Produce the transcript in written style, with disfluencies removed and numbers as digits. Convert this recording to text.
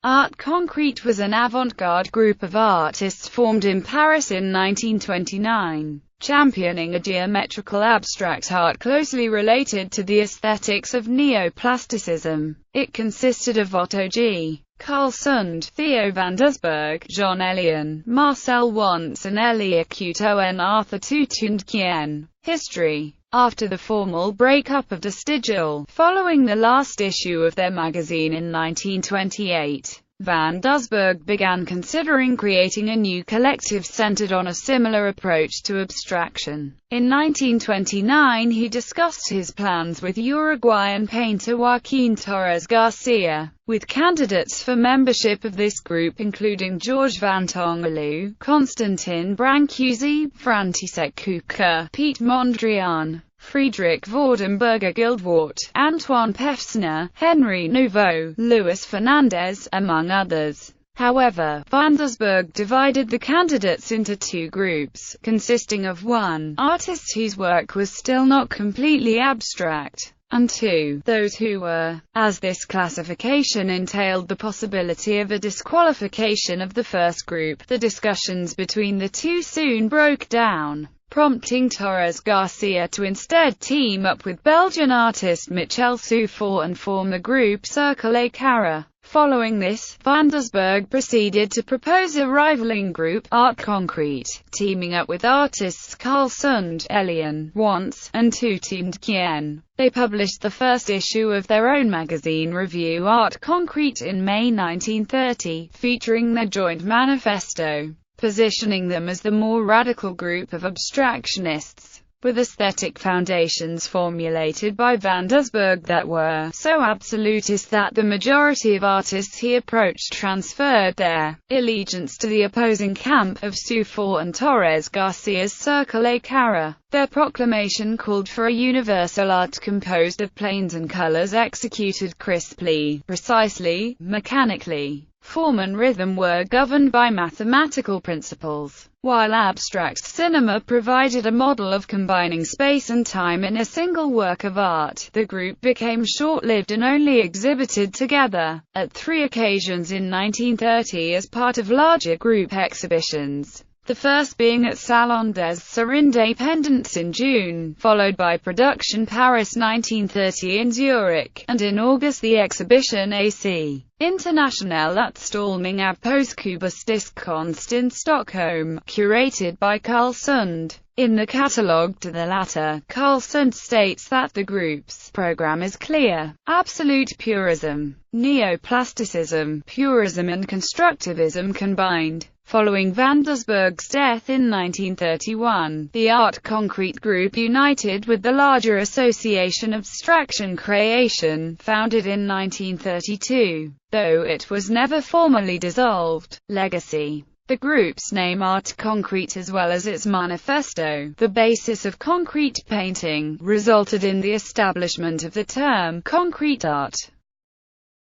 Art Concret was an avant-garde group of artists formed in Paris in 1929, championing a geometrical abstract art closely related to the aesthetics of Neo-plasticism. It consisted of Otto G, Carl Sund, Theo van Doesburg, Jean Elian, Marcel Wantz and Elie Couteau and Arthur Toutondkien. History. After the formal breakup of Vestigial, following the last issue of their magazine in 1928, Van Doesburg began considering creating a new collective centered on a similar approach to abstraction. In 1929 he discussed his plans with Uruguayan painter Joaquín Torres Garcia, with candidates for membership of this group including Georges van Tongelu, Constantin Brancusi, František Küpper, Piet Mondrian, Friedrich Vordenberger Gildwart, Antoine Pefsner, Henry Nouveau, Luis Fernandez, among others. However, Van Doesburg divided the candidates into two groups, consisting of 1. Artists whose work was still not completely abstract, and 2. Those who were, as this classification entailed the possibility of a disqualification of the first group. The discussions between the two soon broke down, prompting Torres Garcia to instead team up with Belgian artist Michel Souffort and form the group Cercle et Carré. Following this, Van Doesburg proceeded to propose a rivaling group, Art Concret, teaming up with artists Carl Sund, Elian, Wantz, and Toutondkien. They published the first issue of their own magazine review Art Concret in May 1930, featuring their joint manifesto, positioning them as the more radical group of abstractionists, with aesthetic foundations formulated by Van Doesburg that were so absolutist that the majority of artists he approached transferred their allegiance to the opposing camp of Souffort and Torres Garcia's Cercle et Carré. Their proclamation called for a universal art composed of planes and colors executed crisply, precisely, mechanically. Form and rhythm were governed by mathematical principles, while abstract cinema provided a model of combining space and time in a single work of art. The group became short-lived and only exhibited together at 3 occasions in 1930 as part of larger group exhibitions. The first being at Salon des Indépendants in June, followed by Production Paris 1930 in Zurich, and in August the exhibition AC Internationale Utställning av Påskubistisk in Stockholm, curated by Carl Sund. In the catalogue to the latter, Carl Sund states that the group's program is clear: absolute purism, neoplasticism, purism and constructivism combined. Following Van Doesburg's death in 1931, the Art Concret group united with the larger Association Abstraction Creation, founded in 1932, though it was never formally dissolved. Legacy. The group's name Art Concret as well as its manifesto, the basis of concrete painting, resulted in the establishment of the term concrete art.